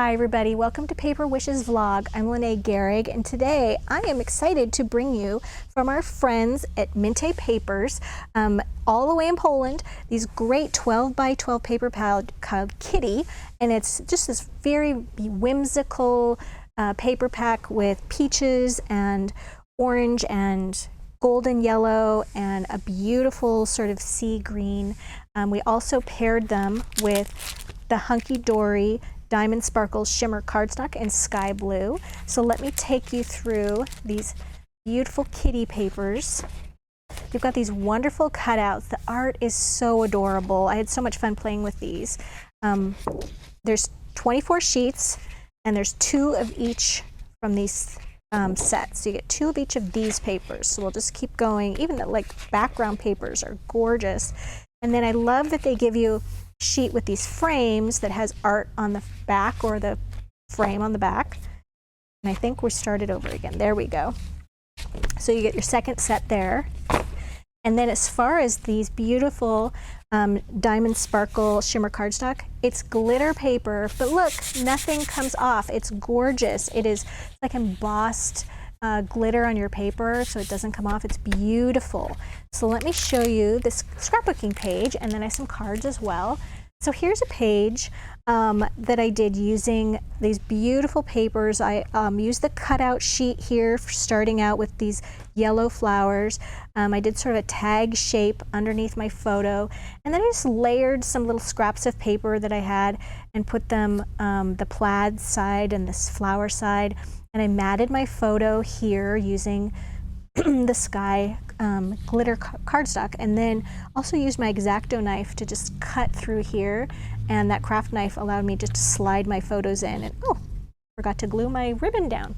Hi everybody, welcome to Paper Wishes Vlog. I'm Lene Gehrig, and today I am excited to bring you from our friends at Minte Papers, all the way in Poland, these great 12 by 12 paper pad called Kitty, and it's just this very whimsical paper pack with peaches and orange and golden yellow and a beautiful sort of sea green. We also paired them with the Hunky Dory Diamond Sparkles Shimmer Cardstock in Sky Blue. So let me take you through these beautiful kitty papers. You've got these wonderful cutouts. The art is so adorable. I had so much fun playing with these. There's 24 sheets, and there's 2 of each from these sets. So you get 2 of each of these papers. So we'll just keep going. Even the background papers are gorgeous. And then I love that they give you sheet with these frames that has art on the back, or the frame on the back. And I think we started over again. There we go. So you get your second set there. And then as far as these beautiful Diamond Sparkle Shimmer Cardstock, it's glitter paper, but look, nothing comes off. It's gorgeous. It is like embossed glitter on your paper, so it doesn't come off. It's beautiful. So let me show you this scrapbooking page, and then I have some cards as well. So here's a page that I did using these beautiful papers. I used the cutout sheet here for starting out with these yellow flowers. I did sort of a tag shape underneath my photo, and then I just layered some little scraps of paper that I had and put them the plaid side and this flower side. And I matted my photo here using the Sky glitter cardstock, and then also used my X-Acto knife to just cut through here, and that craft knife allowed me just to slide my photos in. And oh, forgot to glue my ribbon down.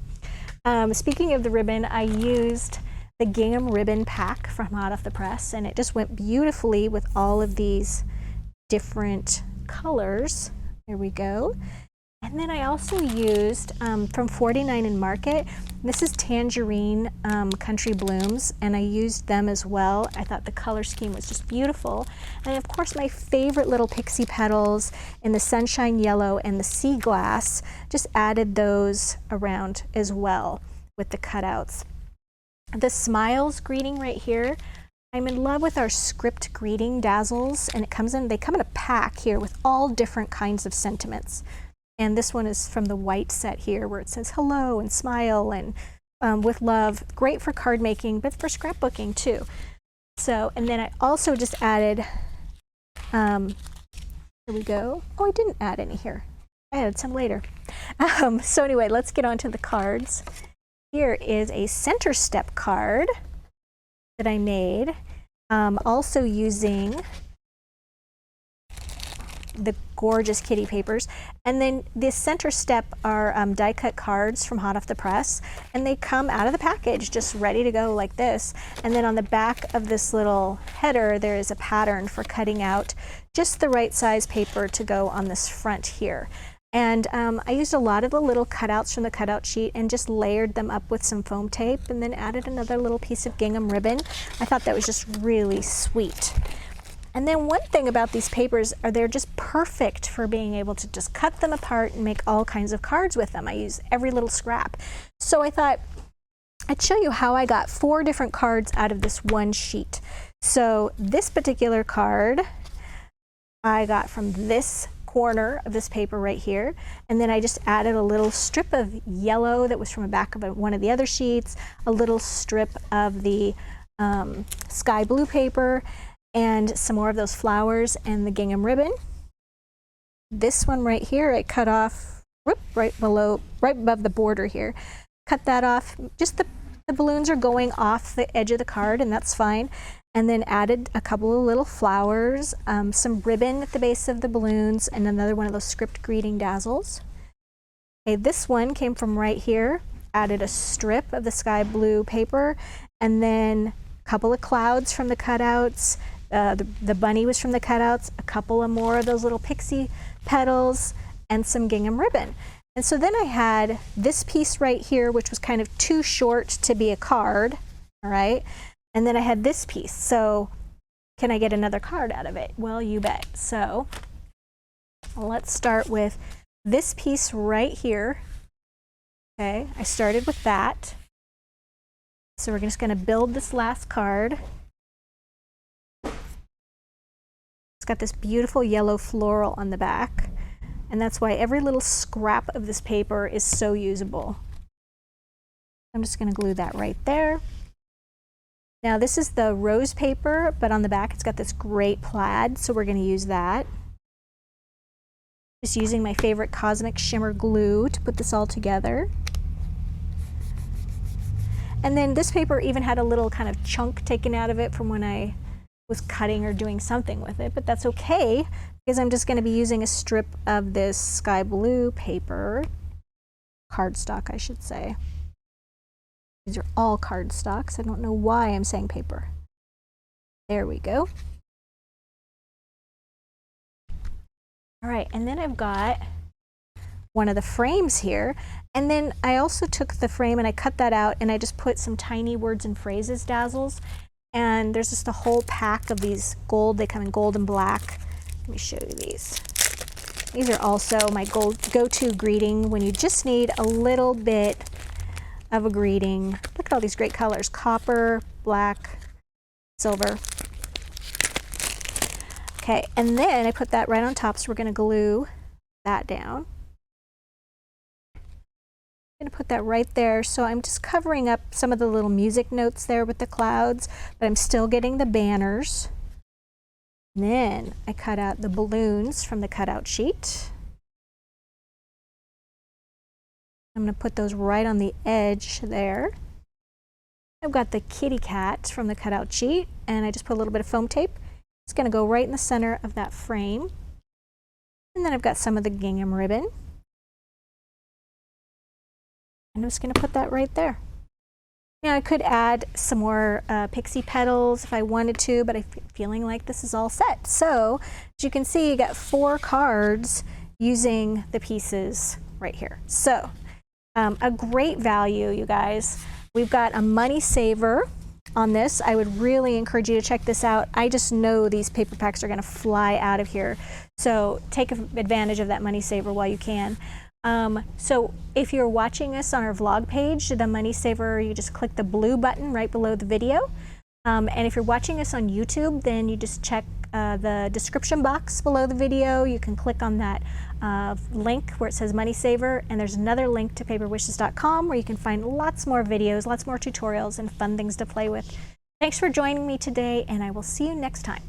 Speaking of the ribbon, I used the gingham ribbon pack from hot off the press, and it just went beautifully with all of these different colors. There we go. And then I also used from 49 in Market, this is Tangerine Country Blooms, and I used them as well. I thought the color scheme was just beautiful. And of course my favorite little pixie petals in the Sunshine Yellow and the Sea Glass, just added those around as well with the cutouts. The Smiles greeting right here, I'm in love with our script greeting dazzles, and they come in a pack here with all different kinds of sentiments. And this one is from the white set here, where it says hello and smile and with love. Great for card making, but for scrapbooking too. So, and then I also just added, here we go. Oh, I didn't add any here. I added some later. So anyway, let's get on to the cards. Here is a center step card that I made, also using the gorgeous kitty papers. And then this center step are die cut cards from hot off the press, and they come out of the package just ready to go like this. And then on the back of this little header there is a pattern for cutting out just the right size paper to go on this front here. And I used a lot of the little cutouts from the cutout sheet and just layered them up with some foam tape, and then added another little piece of gingham ribbon. I thought that was just really sweet. And then one thing about these papers are they're just perfect for being able to just cut them apart and make all kinds of cards with them. I use every little scrap. So I thought I'd show you how I got 4 different cards out of this one sheet. So this particular card I got from this corner of this paper right here, and then I just added a little strip of yellow that was from the back of one of the other sheets, a little strip of the sky blue paper, and some more of those flowers and the gingham ribbon. This one right here I cut off right above the border here. Cut that off. Just the balloons are going off the edge of the card, and that's fine. And then added a couple of little flowers, some ribbon at the base of the balloons, and another one of those script greeting dazzles. Okay, this one came from right here. Added a strip of the sky blue paper, and then a couple of clouds from the cutouts. The bunny was from the cutouts, a couple of more of those little pixie petals, and some gingham ribbon. And so then I had this piece right here, which was kind of too short to be a card, all right? And then I had this piece. So can I get another card out of it? Well, you bet. So let's start with this piece right here. Okay, I started with that. So we're just going to build this last card. It's got this beautiful yellow floral on the back, and that's why every little scrap of this paper is so usable. I'm just going to glue that right there. Now this is the rose paper, but on the back it's got this great plaid, so we're going to use that. Just using my favorite Cosmic Shimmer glue to put this all together. And then this paper even had a little kind of chunk taken out of it from when I was cutting or doing something with it, but that's okay because I'm just going to be using a strip of this sky blue paper, cardstock I should say. These are all cardstocks. I don't know why I'm saying paper. There we go. All right, and then I've got one of the frames here, and then I also took the frame and I cut that out and I just put some tiny words and phrases dazzles, and there's just a whole pack of these gold. They come in gold and black. Let me show you these. These are also my go-to greeting when you just need a little bit of a greeting. Look at all these great colors: copper, black, silver. Okay, and then I put that right on top, so we're going to glue that down. I'm going to put that right there, so I'm just covering up some of the little music notes there with the clouds, but I'm still getting the banners. And then I cut out the balloons from the cutout sheet. I'm going to put those right on the edge there. I've got the kitty cat from the cutout sheet, and I just put a little bit of foam tape. It's going to go right in the center of that frame. And then I've got some of the gingham ribbon. I'm just going to put that right there. Now I could add some more pixie petals if I wanted to, but I'm feeling like this is all set. So as you can see, you got 4 cards using the pieces right here. So a great value, you guys. We've got a money saver on this. I would really encourage you to check this out. I just know these paper packs are going to fly out of here. So take advantage of that money saver while you can. So if you're watching us on our vlog page, the money saver, you just click the blue button right below the video. And if you're watching us on YouTube, then you just check the description box below the video. You can click on that link where it says Money Saver, and there's another link to paperwishes.com where you can find lots more videos, lots more tutorials, and fun things to play with. Thanks for joining me today, and I will see you next time.